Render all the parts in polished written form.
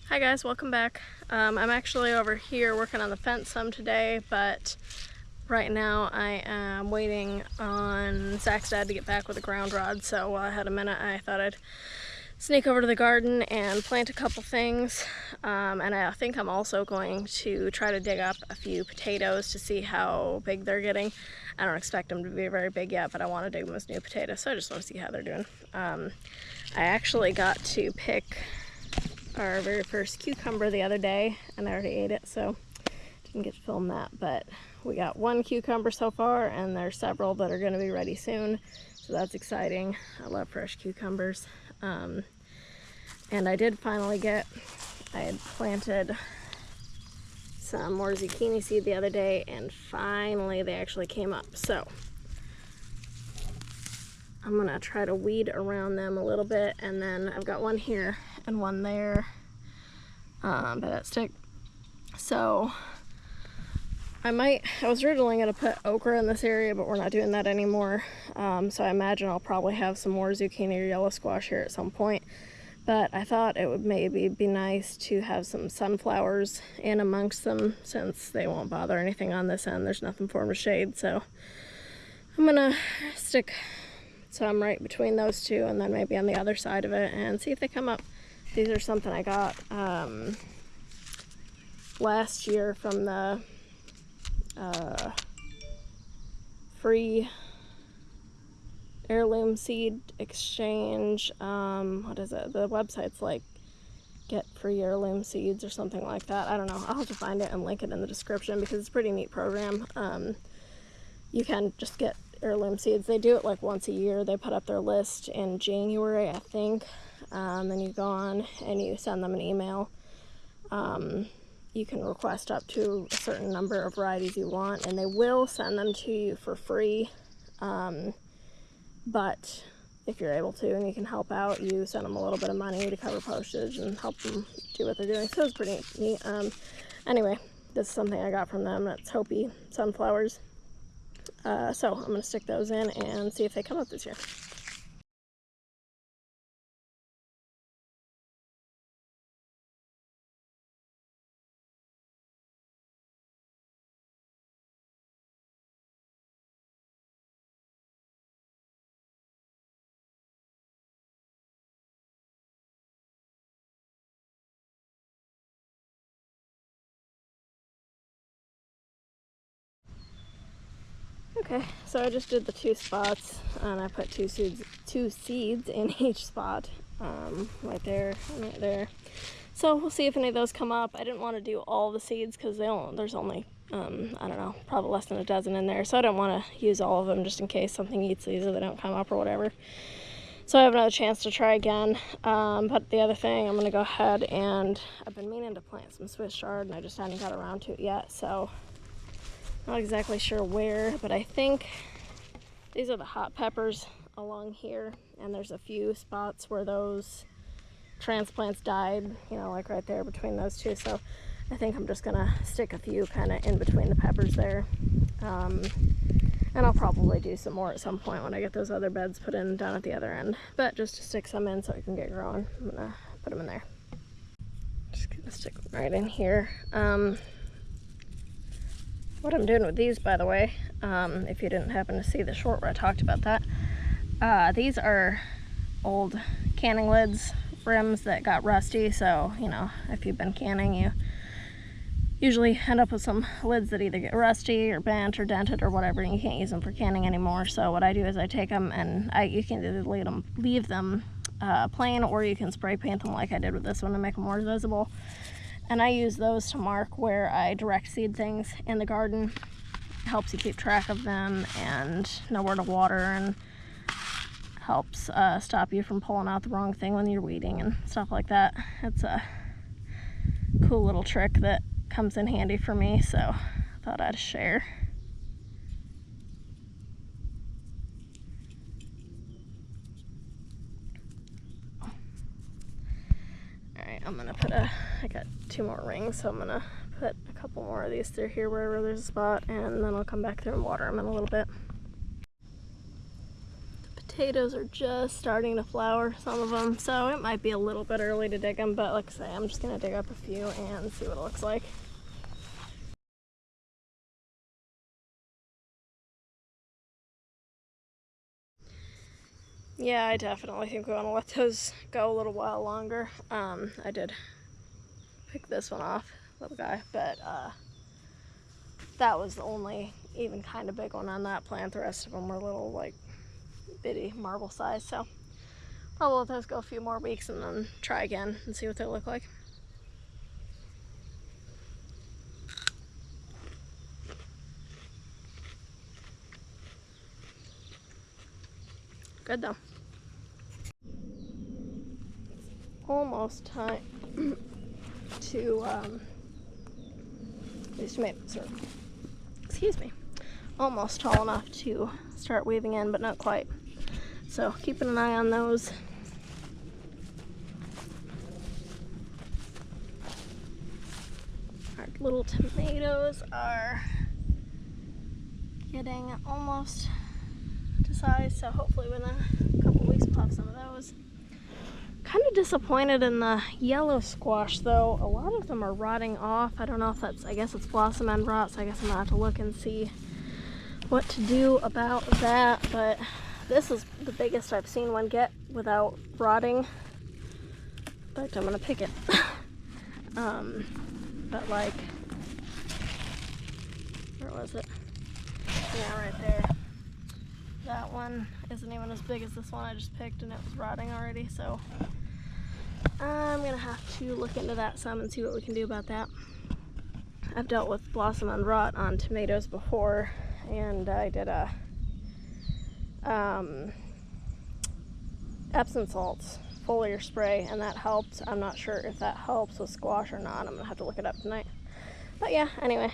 Hi guys, welcome back. I'm actually over here working on the fence some today, but right now I am waiting on Zach's dad to get back with a ground rod. So while I had a minute, I thought I'd sneak over to the garden and plant a couple things. And I think I'm also going to try to dig up a few potatoes to see how big they're getting. I don't expect them to be very big yet, but I want to dig them as new potatoes, so I just want to see how they're doing. I actually got to pick our very first cucumber the other day, and I already ate it, so didn't get to film that, but we got one cucumber so far, and there's several that are going to be ready soon, so that's exciting. I love fresh cucumbers. And I did finally I had planted some more zucchini seed the other day, and finally they actually came up, so I'm gonna try to weed around them a little bit, and then I've got one here and one there by that stick. So I was originally gonna put okra in this area, but we're not doing that anymore. So I imagine I'll probably have some more zucchini or yellow squash here at some point. But I thought it would maybe be nice to have some sunflowers in amongst them, since they won't bother anything on this end. There's nothing for them to shade, so I'm gonna stick some right between those two, and then maybe on the other side of it, and see if they come up. These are something I got last year from the free heirloom seed exchange. What is it? The website's like Get Free Heirloom Seeds or something like that. I don't know. I'll have to find it and link it in the description, because it's a pretty neat program. You can just get heirloom seeds. They do it like once a year. They put up their list in January, I think. Then you go on and you send them an email. You can request up to a certain number of varieties you want, and they will send them to you for free. But if you're able to and you can help out, you send them a little bit of money to cover postage and help them do what they're doing. So it's pretty neat. Anyway, this is something I got from them. It's Hopi sunflowers. So I'm going to stick those in and see if they come up this year. Okay, so I just did the 2 spots, and I put two seeds in each spot, right there and right there. So we'll see if any of those come up. I didn't want to do all the seeds because there's only, I don't know, probably less than a dozen in there. So I don't want to use all of them just in case something eats these or they don't come up or whatever. So I have another chance to try again. But the other thing, I'm going to go ahead and I've been meaning to plant some Swiss chard, and I just hadn't got around to it yet. So not exactly sure where, but I think these are the hot peppers along here, and there's a few spots where those transplants died, you know, like right there between those two. So I think I'm just gonna stick a few kind of in between the peppers there, and I'll probably do some more at some point when I get those other beds put in down at the other end. But just to stick some in so it can get growing, I'm gonna put them in there. Just gonna stick them right in here. What I'm doing with these, by the way, if you didn't happen to see the short where I talked about that, these are old canning lids, rims that got rusty. So, you know, if you've been canning, you usually end up with some lids that either get rusty or bent or dented or whatever, and you can't use them for canning anymore. So what I do is I take them, and you can either leave them plain, or you can spray paint them like I did with this one to make them more visible. And I use those to mark where I direct seed things in the garden. It helps you keep track of them and know where to water, and helps stop you from pulling out the wrong thing when you're weeding and stuff like that. It's a cool little trick that comes in handy for me, so I thought I'd share. Alright, I'm gonna put I got 2 more rings, so I'm gonna put a couple more of these through here wherever there's a spot, and then I'll come back through and water them in a little bit. The potatoes are just starting to flower, some of them, so it might be a little bit early to dig them, but like I say, I'm just gonna dig up a few and see what it looks like. Yeah, I definitely think we want to let those go a little while longer. I did pick this one off, little guy, but that was the only even kind of big one on that plant. The rest of them were little, like, bitty marble size, so I'll let those go a few more weeks and then try again and see what they look like. Good though. Almost time to these tomatoes are, excuse me, almost tall enough to start weaving in, but not quite. So keeping an eye on those. Our little tomatoes are getting almost to size, so hopefully within a couple weeks we'll have some of those. Kind of disappointed in the yellow squash though. A lot of them are rotting off. I don't know if that's, I guess it's blossom end rot, so I guess I'm gonna have to look and see what to do about that. But this is the biggest I've seen one get without rotting. In fact, I'm gonna pick it. But like, where was it? Yeah, right there. That one isn't even as big as this one I just picked, and it was rotting already, so I'm gonna have to look into that some and see what we can do about that. I've dealt with blossom end rot on tomatoes before, and I did a Epsom salts foliar spray, and that helped. I'm not sure if that helps with squash or not. I'm gonna have to look it up tonight. But yeah, anyway,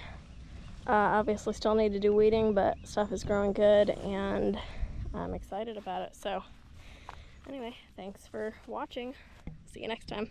obviously still need to do weeding, but stuff is growing good and I'm excited about it. So anyway, thanks for watching. See you next time.